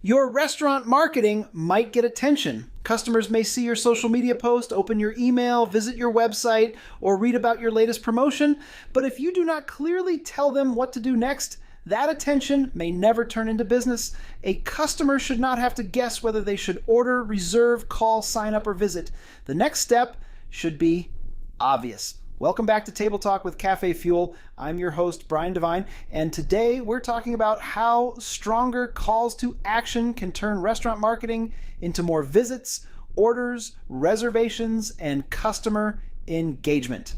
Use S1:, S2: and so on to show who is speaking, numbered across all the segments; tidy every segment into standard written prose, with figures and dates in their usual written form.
S1: Your restaurant marketing might get attention. Customers may see your social media post, open your email, visit your website, or read about your latest promotion. But if you do not clearly tell them what to do next, that attention may never turn into business. A customer should not have to guess whether they should order, reserve, call, sign up, or visit. The next step should be obvious. Welcome back to Table Talk with CafeFuel. I'm your host, Brian Devine, and today we're talking about how stronger calls to action can turn restaurant marketing into more visits, orders, reservations, and customer engagement.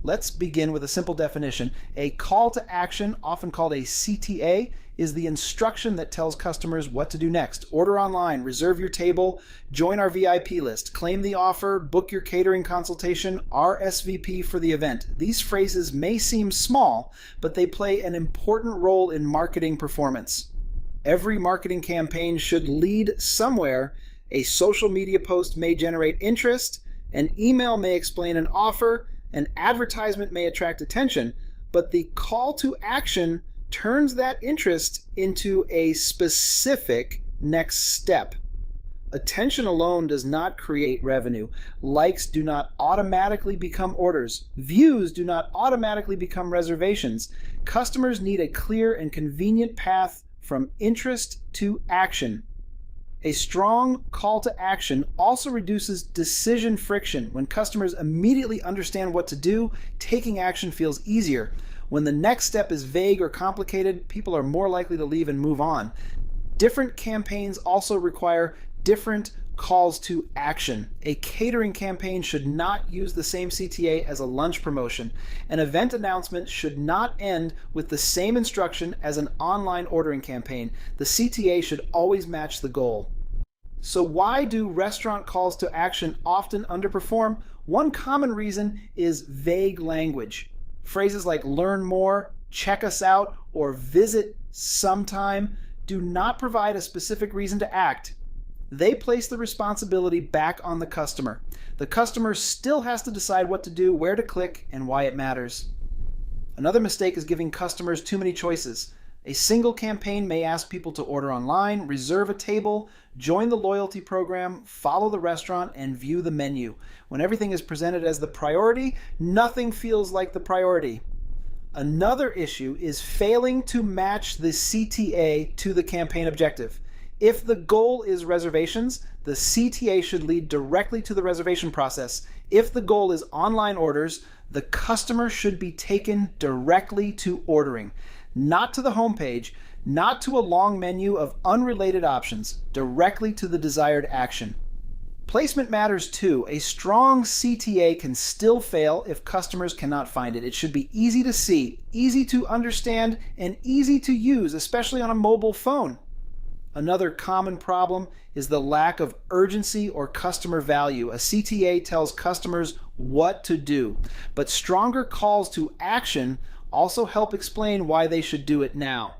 S1: Let's begin with a simple definition. A call to action, often called a CTA, is the instruction that tells customers what to do next. Order online, reserve your table, join our VIP list, claim the offer, book your catering consultation, RSVP for the event. These phrases may seem small, but they play an important role in marketing performance. Every marketing campaign should lead somewhere. A social media post may generate interest, an email may explain an offer, an advertisement may attract attention, but the call to action turns that interest into a specific next step. Attention alone does not create revenue. Likes do not automatically become orders. Views do not automatically become reservations. Customers need a clear and convenient path from interest to action. A strong call to action also reduces decision friction. When customers immediately understand what to do, taking action feels easier. When the next step is vague or complicated, people are more likely to leave and move on. Different campaigns also require different calls to action. A catering campaign should not use the same CTA as a lunch promotion. An event announcement should not end with the same instruction as an online ordering campaign. The CTA should always match the goal. So why do restaurant calls to action often underperform? One common reason is vague language. Phrases like learn more, check us out, or visit sometime do not provide a specific reason to act. They place the responsibility back on the customer. The customer still has to decide what to do, where to click, and why it matters. Another mistake is giving customers too many choices. A single campaign may ask people to order online, reserve a table, join the loyalty program, follow the restaurant, and view the menu. When everything is presented as the priority, nothing feels like the priority. Another issue is failing to match the CTA to the campaign objective. If the goal is reservations, the CTA should lead directly to the reservation process. If the goal is online orders, the customer should be taken directly to ordering. Not to the homepage, not to a long menu of unrelated options, directly to the desired action. Placement matters too. A strong CTA can still fail if customers cannot find it. It should be easy to see, easy to understand, and easy to use, especially on a mobile phone. Another common problem is the lack of urgency or customer value. A CTA tells customers what to do, but stronger calls to action also help explain why they should do it now.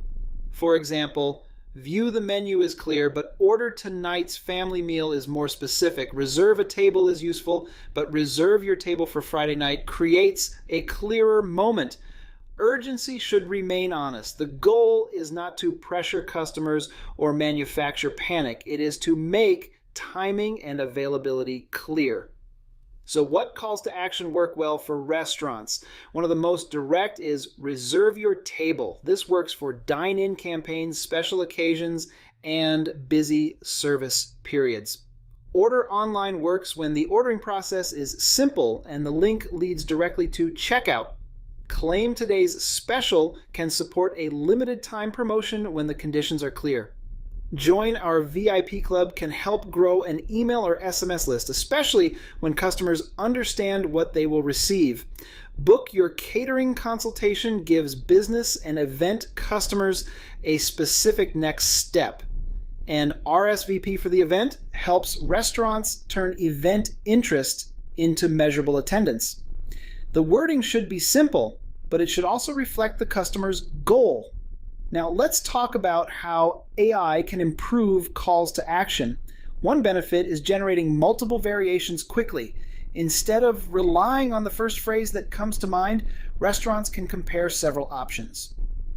S1: For example, view the menu is clear, but order tonight's family meal is more specific. Reserve a table is useful, but reserve your table for Friday night creates a clearer moment. Urgency should remain honest. The goal is not to pressure customers or manufacture panic. It is to make timing and availability clear. So what calls to action work well for restaurants? One of the most direct is reserve your table. This works for dine-in campaigns, special occasions, and busy service periods. Order online works when the ordering process is simple and the link leads directly to checkout. Claim today's special can support a limited time promotion when the conditions are clear. Join our VIP club can help grow an email or SMS list, especially when customers understand what they will receive. Book your catering consultation gives business and event customers a specific next step. And RSVP for the event helps restaurants turn event interest into measurable attendance. The wording should be simple, but it should also reflect the customer's goal. Now let's talk about how AI can improve calls to action. One benefit is generating multiple variations quickly. Instead of relying on the first phrase that comes to mind, restaurants can compare several options.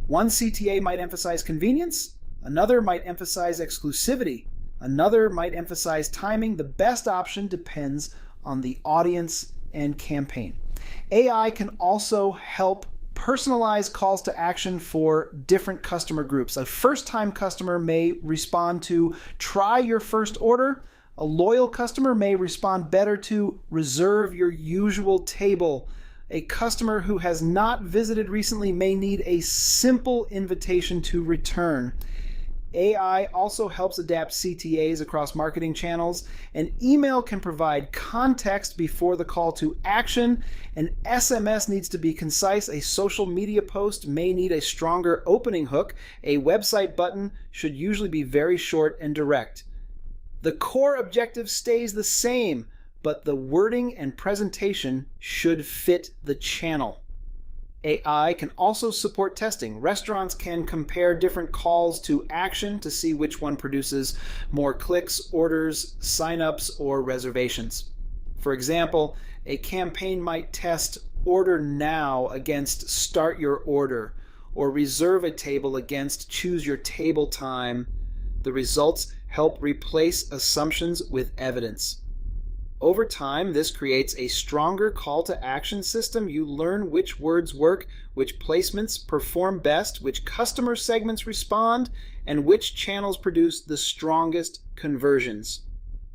S1: One CTA might emphasize convenience, Another might emphasize exclusivity. Another might emphasize timing. The best option depends on the audience and campaign. AI can also help personalize calls to action for different customer groups. A first-time customer may respond to "try your first order." A loyal customer may respond better to "reserve your usual table." A customer who has not visited recently may need a simple invitation to return. AI also helps adapt CTAs across marketing channels. An email can provide context before the call to action. An SMS needs to be concise. A social media post may need a stronger opening hook. A website button should usually be very short and direct. The core objective stays the same, but the wording and presentation should fit the channel. AI can also support testing. Restaurants can compare different calls to action to see which one produces more clicks, orders, signups, or reservations. For example, a campaign might test "order now" against "start your order," or "reserve a table" against "choose your table time." The results help replace assumptions with evidence. Over time, this creates a stronger call to action system. You learn which words work, which placements perform best, which customer segments respond, and which channels produce the strongest conversions.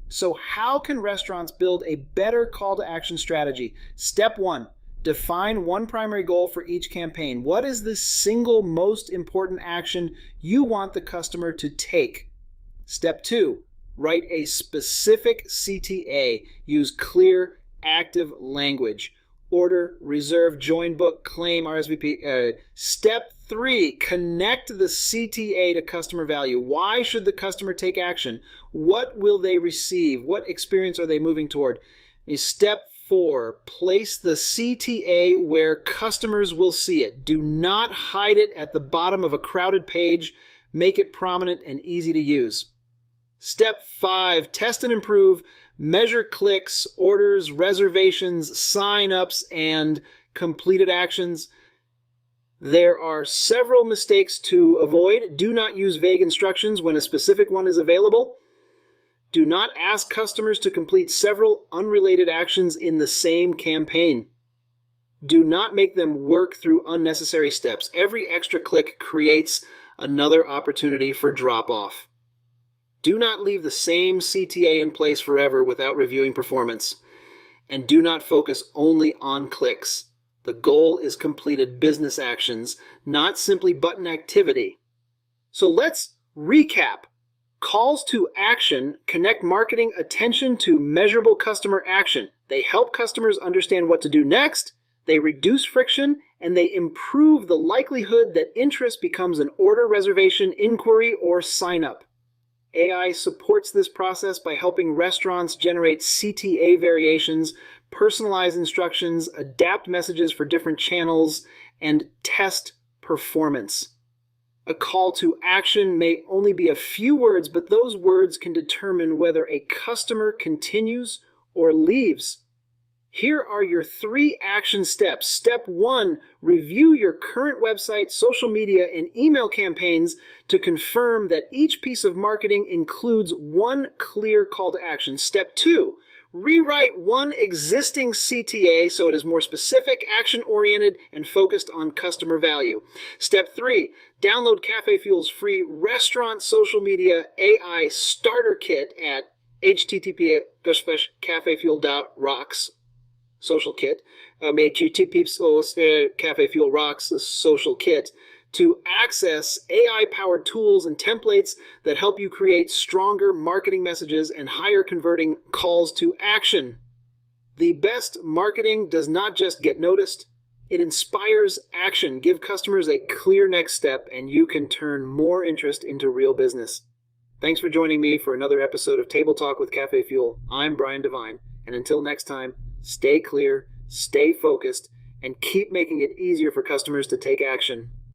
S1: So how can restaurants build a better call to action strategy? Step 1, define one primary goal for each campaign. What is the single most important action you want the customer to take? Step 2, write a specific CTA. Use clear, active language. Order, reserve, join, book, claim, RSVP. Step 3, connect the CTA to customer value. Why should the customer take action? What will they receive? What experience are they moving toward? Step 4, place the CTA where customers will see it. Do not hide it at the bottom of a crowded page. Make it prominent and easy to use. Step 5, test and improve. Measure clicks, orders, reservations, sign-ups, and completed actions. There are several mistakes to avoid. Do not use vague instructions when a specific one is available. Do not ask customers to complete several unrelated actions in the same campaign. Do not make them work through unnecessary steps. Every extra click creates another opportunity for drop-off. Do not leave the same CTA in place forever without reviewing performance. And do not focus only on clicks. The goal is completed business actions, not simply button activity. So let's recap. Calls to action connect marketing attention to measurable customer action. They help customers understand what to do next, they reduce friction, and they improve the likelihood that interest becomes an order, reservation, inquiry, or sign-up. AI supports this process by helping restaurants generate CTA variations, personalize instructions, adapt messages for different channels, and test performance. A call to action may only be a few words, but those words can determine whether a customer continues or leaves. Here are your 3 action steps. Step 1, review your current website, social media, and email campaigns to confirm that each piece of marketing includes one clear call to action. Step 2, rewrite one existing CTA so it is more specific, action-oriented, and focused on customer value. Step 3, download CafeFuel's free restaurant social media AI starter kit at http://cafefuel.rocks. Social kit, CafeFuel Rocks social kit to access AI-powered tools and templates that help you create stronger marketing messages and higher converting calls to action. The best marketing does not just get noticed, it inspires action. Give customers a clear next step, and you can turn more interest into real business. Thanks for joining me for another episode of Table Talk with CafeFuel. I'm Brian Devine, and until next time, stay clear, stay focused, and keep making it easier for customers to take action.